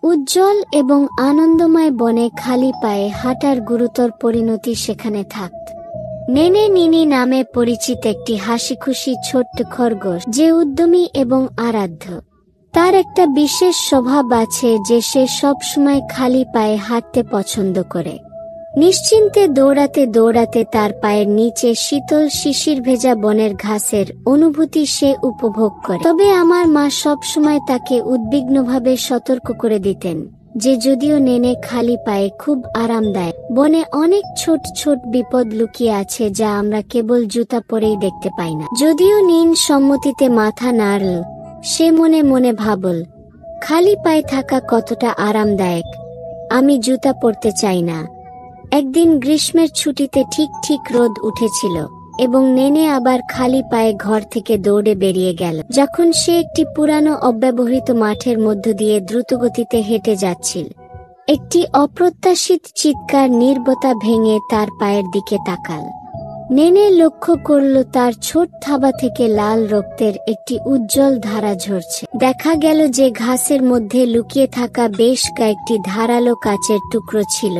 উজ্জ্বল এবং আনন্দময় বনে খালি পায়ে হাঁটার গুরুতর পরিণতি সেখানে থাকত। নেনে নিনি নামে পরিচিত একটি হাসিখুশি ছোট্ট খরগোশ, যে উদ্যমী এবং আরাধ্য। তার একটা বিশেষ স্বভাব আছে যে সে সবসময় খালি পায়ে হাঁটতে পছন্দ করে। নিশ্চিন্তে দৌড়াতে দৌড়াতে তার পায়ের নিচে শীতল শিশির ভেজা বনের ঘাসের অনুভূতি সে উপভোগ করে। তবে আমার মা সবসময় তাকে উদ্বিগ্নভাবে সতর্ক করে দিতেন যে যদিও নেনে খালি পায়ে খুব আরামদায়ক, বনে অনেক ছোট ছোট বিপদ লুকিয়ে আছে যা আমরা কেবল জুতা পরেই দেখতে পাই না। যদিও নিন সম্মতিতে মাথা নাড়ল, সে মনে মনে ভাবল, খালি পায়ে থাকা কতটা আরামদায়ক, আমি জুতা পরতে চাই না। একদিন গ্রীষ্মের ছুটিতে ঠিক ঠিক রোদ উঠেছিল এবং নেনে আবার খালি পায়ে ঘর থেকে দৌড়ে বেরিয়ে গেল। যখন সে একটি পুরানো অব্যবহৃত মাঠের মধ্য দিয়ে দ্রুতগতিতে হেঁটে যাচ্ছিল, একটি অপ্রত্যাশিত চিৎকার নীরবতা ভেঙে তার পায়ের দিকে তাকাল। নেনে লক্ষ্য করল তার ছোট থাবা থেকে লাল রক্তের একটি উজ্জ্বল ধারা ঝরছে। দেখা গেল যে ঘাসের মধ্যে লুকিয়ে থাকা বেশ কয়েকটি ধারালো কাচের টুকরো ছিল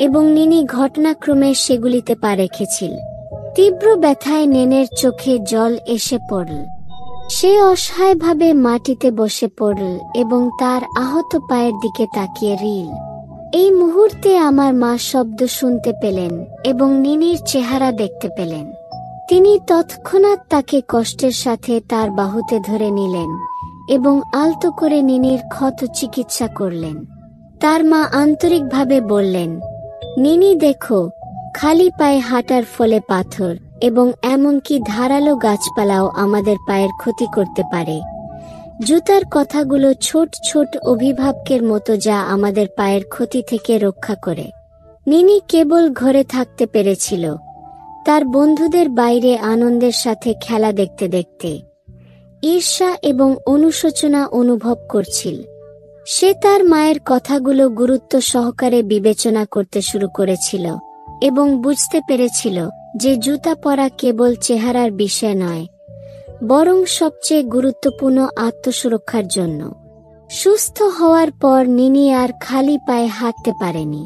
এবং নিনি ঘটনাক্রমে সেগুলিতে পা রেখেছিল। তীব্র ব্যথায় নেনের চোখে জল এসে পড়ল। সে অসহায়ভাবে মাটিতে বসে পড়ল এবং তার আহত পায়ের দিকে তাকিয়ে রইল। এই মুহূর্তে আমার মা শব্দ শুনতে পেলেন এবং নিনির চেহারা দেখতে পেলেন। তিনি তৎক্ষণাৎ তাকে কষ্টের সাথে তার বাহুতে ধরে নিলেন এবং আলতো করে নিনির ক্ষত চিকিৎসা করলেন। তার মা আন্তরিকভাবে বললেন, নিনি দেখো, খালি পায়ে হাঁটার ফলে পাথর এবং এমনকি ধারালো গাছপালাও আমাদের পায়ের ক্ষতি করতে পারে। জুতার কথাগুলো ছোট ছোট অভিভাবকের মতো যা আমাদের পায়ের ক্ষতি থেকে রক্ষা করে। নিনি কেবল ঘরে থাকতে পেরেছিল, তার বন্ধুদের বাইরে আনন্দের সাথে খেলা দেখতে দেখতে ঈর্ষা এবং অনুশোচনা অনুভব করছিল। সে তার মায়ের কথাগুলো গুরুত্ব সহকারে বিবেচনা করতে শুরু করেছিল এবং বুঝতে পেরেছিল যে জুতা পরা কেবল চেহারার বিষয় নয়, বরং সবচেয়ে গুরুত্বপূর্ণ আত্মসুরক্ষার জন্য। সুস্থ হওয়ার পর নিনি আর খালি পায়ে হাঁটতে পারেনি।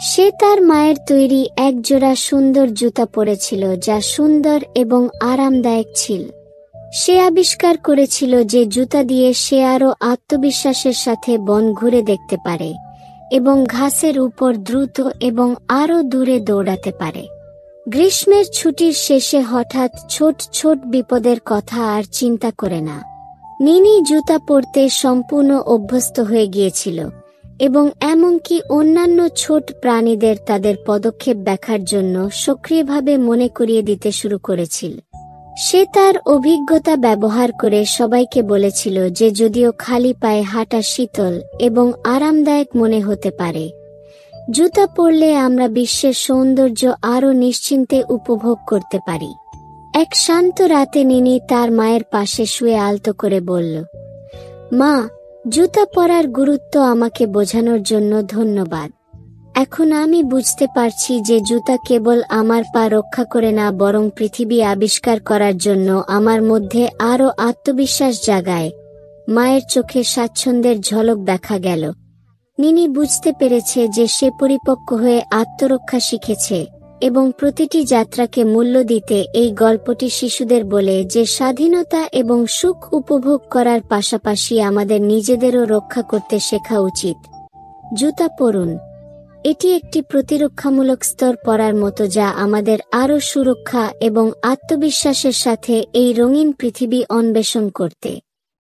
সে তার মায়ের তৈরি একজোড়া সুন্দর জুতা পরেছিল যা সুন্দর এবং আরামদায়ক ছিল। সে আবিষ্কার করেছিল যে জুতা দিয়ে সে আরও আত্মবিশ্বাসের সাথে বন ঘুরে দেখতে পারে এবং ঘাসের উপর দ্রুত এবং আরও দূরে দৌড়াতে পারে। গ্রীষ্মের ছুটির শেষে হঠাৎ ছোট ছোট বিপদের কথা আর চিন্তা করে না। নিনি জুতা পরতে সম্পূর্ণ অভ্যস্ত হয়ে গিয়েছিল এবং এমনকি অন্যান্য ছোট প্রাণীদের তাদের পদক্ষেপ দেখার জন্য সক্রিয়ভাবে মনে করিয়ে দিতে শুরু করেছিল। সে তার অভিজ্ঞতা ব্যবহার করে সবাইকে বলেছিল যে যদিও খালি পায়ে হাঁটা শীতল এবং আরামদায়ক মনে হতে পারে, জুতা পরলে আমরা বিশ্বের সৌন্দর্য আরও নিশ্চিন্তে উপভোগ করতে পারি। এক শান্ত রাতে নিনি তার মায়ের পাশে শুয়ে আলতো করে বলল, মা, জুতা পরার গুরুত্ব আমাকে বোঝানোর জন্য ধন্যবাদ। এখন আমি বুঝতে পারছি যে জুতা কেবল আমার পা রক্ষা করে না, বরং পৃথিবী আবিষ্কার করার জন্য আমার মধ্যে আরও আত্মবিশ্বাস জাগায়। মায়ের চোখে স্বাচ্ছন্দ্যের ঝলক দেখা গেল। নিনি বুঝতে পেরেছে যে সে পরিপক্ক হয়ে আত্মরক্ষা শিখেছে এবং প্রতিটি যাত্রাকে মূল্য দিতে এই গল্পটি শিশুদের বলে যে স্বাধীনতা এবং সুখ উপভোগ করার পাশাপাশি আমাদের নিজেদেরও রক্ষা করতে শেখা উচিত। জুতা পরুন। এটি একটি প্রতিরক্ষামূলক স্তর পরার মতো যা আমাদের আরও সুরক্ষা এবং আত্মবিশ্বাসের সাথে এই রঙিন পৃথিবী অন্বেষণ করতে